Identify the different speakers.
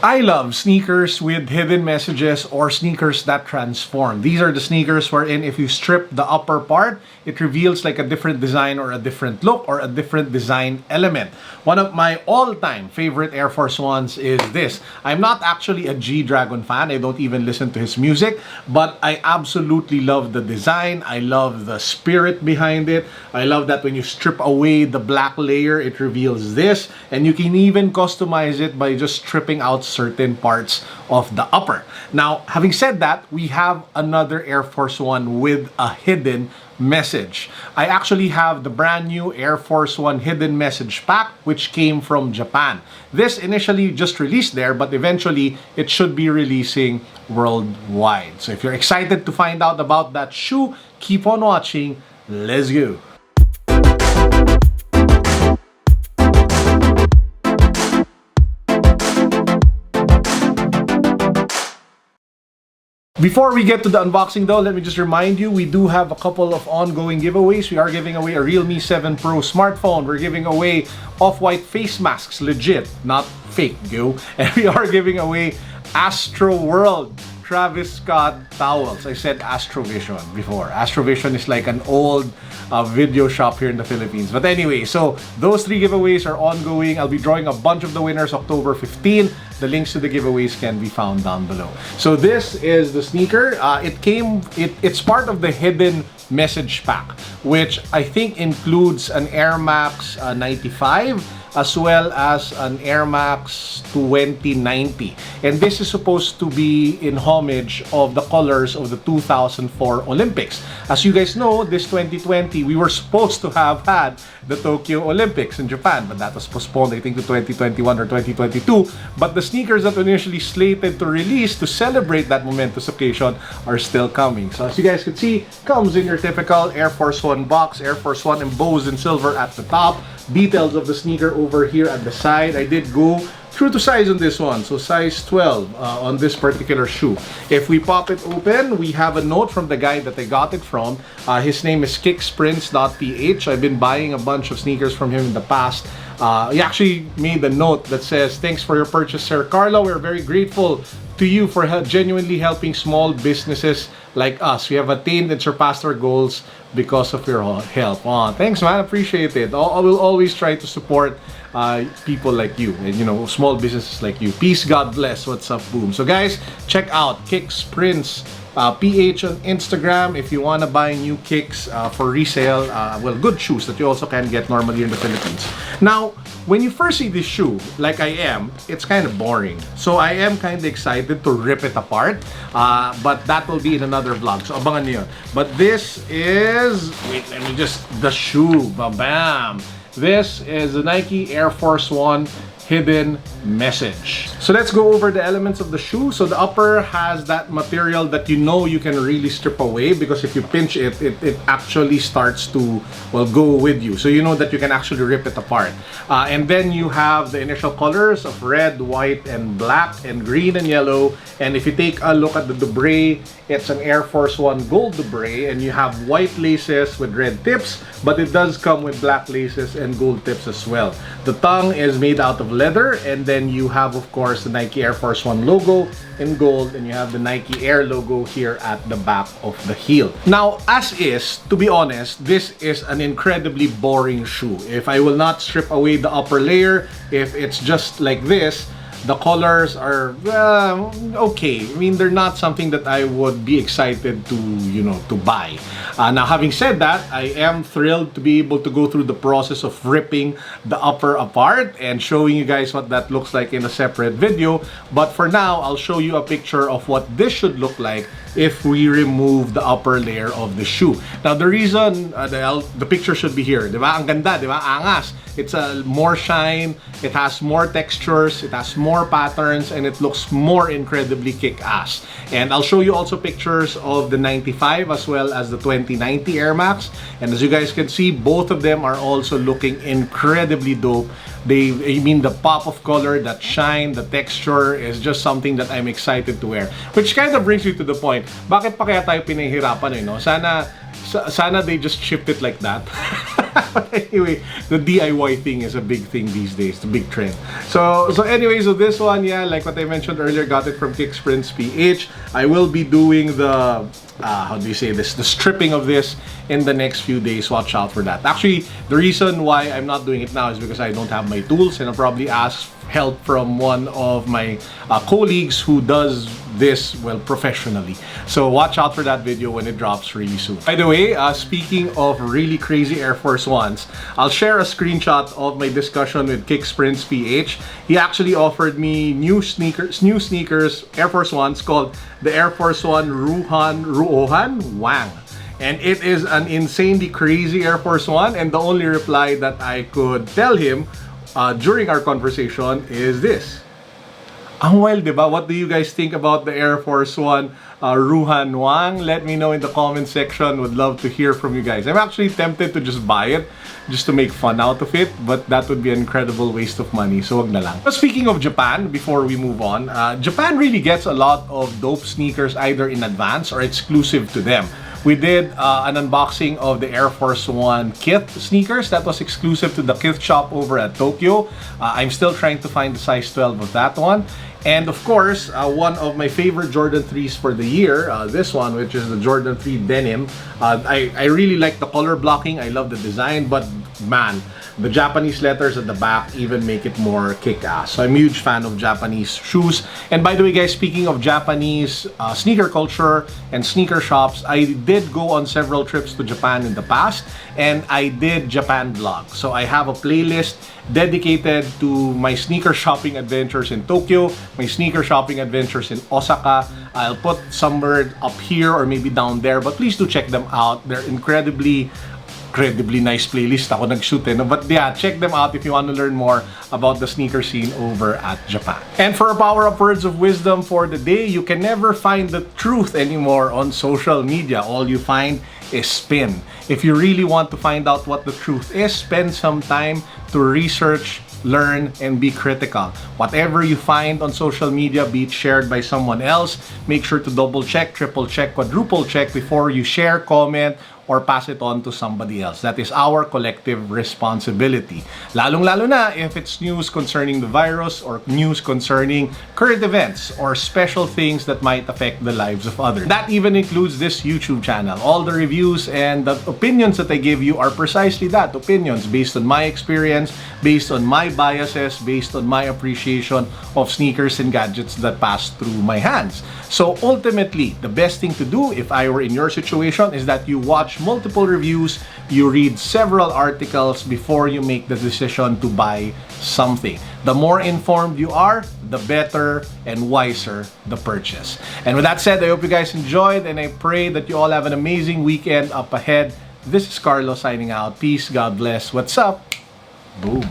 Speaker 1: I love sneakers with hidden messages or sneakers that transform. These are the sneakers wherein if you strip the upper part, it reveals like a different design or a different look or a different design element. One of my all-time favorite Air Force Ones is this. I'm not actually a G-Dragon fan. I don't even listen to his music, but I absolutely love the design. I love the spirit behind it. I love that when you strip away the black layer, it reveals this, and you can even customize it by just stripping out certain parts of the upper. Now, having said that, we have another Air Force One with a hidden message. I actually have the brand new Air Force One hidden message pack, which came from Japan. This initially just released there, but eventually it should be releasing worldwide. So if you're excited to find out about that shoe, keep on watching. Let's go. Before we get to the unboxing though, let me just remind you, we do have a couple of ongoing giveaways. We are giving away a Realme 7 Pro smartphone. We're giving away off-white face masks, legit, not fake, yo. And we are giving away Astro World Travis Scott towels. I said Astrovision before. Astrovision is like an old video shop here in the Philippines. But anyway, so those three giveaways are ongoing. I'll be drawing a bunch of the winners October 15. The links to the giveaways can be found down below. So this is the sneaker. It's part of the hidden message pack, which I think includes an Air Max 95 as well as an Air Max 2090. And this is supposed to be in homage of the colors of the 2004 Olympics. As you guys know, this 2020, we were supposed to have had the Tokyo Olympics in Japan, but that was postponed, I think, to 2021 or 2022. But the sneakers that were initially slated to release to celebrate that momentous occasion are still coming. So as you guys can see, comes in your typical Air Force One box, Air Force One embossed in silver at the top. Details of the sneaker over here at the side. I did go true to size on this one, so size 12 on this particular shoe. If we pop it open, we have a note from the guy that I got it from. His name is kicksprints.ph. I've been buying a bunch of sneakers from him in the past. He actually made a note that says, "Thanks for your purchase, Sir Carlo. We're very grateful to you for genuinely helping small businesses like us. We have attained and surpassed our goals because of your help." Oh, thanks, man. Appreciate it. I will always try to support people like you and, you know, small businesses like you. Peace, God bless. What's up, boom. So guys, check out Kicksprints PH on Instagram if you want to buy new kicks for resale. Well, good shoes that you also can get normally in the Philippines. Now, when you first see this shoe, like I am, it's kind of boring. So I am kind of excited to rip it apart. But that will be in another vlog. So abangan niyo. But this is, wait, let me just, the shoe. Bam! This is the Nike Air Force One hidden message. So let's go over the elements of the shoe. So the upper has that material that you know you can really strip away, because if you pinch it, it actually starts to, well, go with you. So you know that you can actually rip it apart. And then you have the initial colors of red, white, and black, and green and yellow. And if you take a look at the debris, it's an Air Force One gold debris, and you have white laces with red tips, but it does come with black laces and gold tips as well. The tongue is made out of leather, and then you have, of course, the Nike Air Force One logo in gold, and you have the Nike Air logo here at the back of the heel. Now, as is, to be honest, this is an incredibly boring shoe. If I will not strip away the upper layer, if it's just like this, the colors are okay. I mean, they're not something that I would be excited to, you know, to buy. Now, having said that, I am thrilled to be able to go through the process of ripping the upper apart and showing you guys what that looks like in a separate video. But for now, I'll show you a picture of what this should look like if we remove the upper layer of the shoe. Now, the reason the picture should be here, diba? Ang ganda, diba? Angas. It's more shine, it has more textures, it has more patterns, and it looks more incredibly kick-ass. And I'll show you also pictures of the 95 as well as the 2090 Air Max. And as you guys can see, both of them are also looking incredibly dope I mean, the pop of color, that shine, the texture is just something that I'm excited to wear. Which kind of brings me to the point, bakit pa kaya tayo pinahihirapan, no? Sana they just shipped it like that. But anyway, the DIY thing is a big thing these days, the big trend. So anyway, so this one, yeah, like what I mentioned earlier, got it from Kicksprints PH. I will be doing the how do you say this, the stripping of this in the next few days. Watch out for that. Actually, the reason why I'm not doing it now is because I don't have my tools, and I'll probably ask help from one of my colleagues who does this, well, professionally. So watch out for that video when it drops really soon. By the way, speaking of really crazy Air Force Ones, I'll share a screenshot of my discussion with Kicksprints PH. He actually offered me new sneakers, Air Force Ones, called the Air Force One Ruohan Wang. And it is an insanely crazy Air Force One, and the only reply that I could tell him during our conversation is this. Ang wild, diba? What do you guys think about the Air Force One Ruhan Wang? Let me know in the comment section. Would love to hear from you guys. I'm actually tempted to just buy it, just to make fun out of it, but that would be an incredible waste of money, so wag na lang. But speaking of Japan, before we move on, Japan really gets a lot of dope sneakers either in advance or exclusive to them. We did an unboxing of the Air Force One Kith sneakers that was exclusive to the Kith shop over at Tokyo. I'm still trying to find the size 12 of that one. And of course, one of my favorite Jordan 3s for the year, this one, which is the Jordan 3 Denim. I really like the color blocking, I love the design, but man, the Japanese letters at the back even make it more kick-ass. So I'm a huge fan of Japanese shoes. And by the way guys, speaking of Japanese sneaker culture and sneaker shops, I did go on several trips to Japan in the past, and I did Japan vlog. So I have a playlist dedicated to my sneaker shopping adventures in Tokyo, my sneaker shopping adventures in Osaka. I'll put somewhere up here or maybe down there, but please do check them out. They're incredibly nice playlist. Ako nag-shoot no? But yeah, check them out if you want to learn more about the sneaker scene over at Japan. And for a power-up words of wisdom for the day, you can never find the truth anymore on social media. All you find is spin. If you really want to find out what the truth is, spend some time to research, learn, and be critical. Whatever you find on social media, be it shared by someone else, make sure to double check, triple check, quadruple check before you share, comment, or pass it on to somebody else. That is our collective responsibility. Lalong-lalo na if it's news concerning the virus or news concerning current events or special things that might affect the lives of others. That even includes this YouTube channel. All the reviews and the opinions that I give you are precisely that, opinions based on my experience, based on my biases, based on my appreciation of sneakers and gadgets that pass through my hands. So ultimately, the best thing to do if I were in your situation is that you watch multiple reviews, you read several articles before you make the decision to buy something. The more informed you are, the better and wiser the purchase. And with that said, I hope you guys enjoyed, and I pray that you all have an amazing weekend up ahead. This is Carlo signing out. Peace, God bless. What's up? Boom.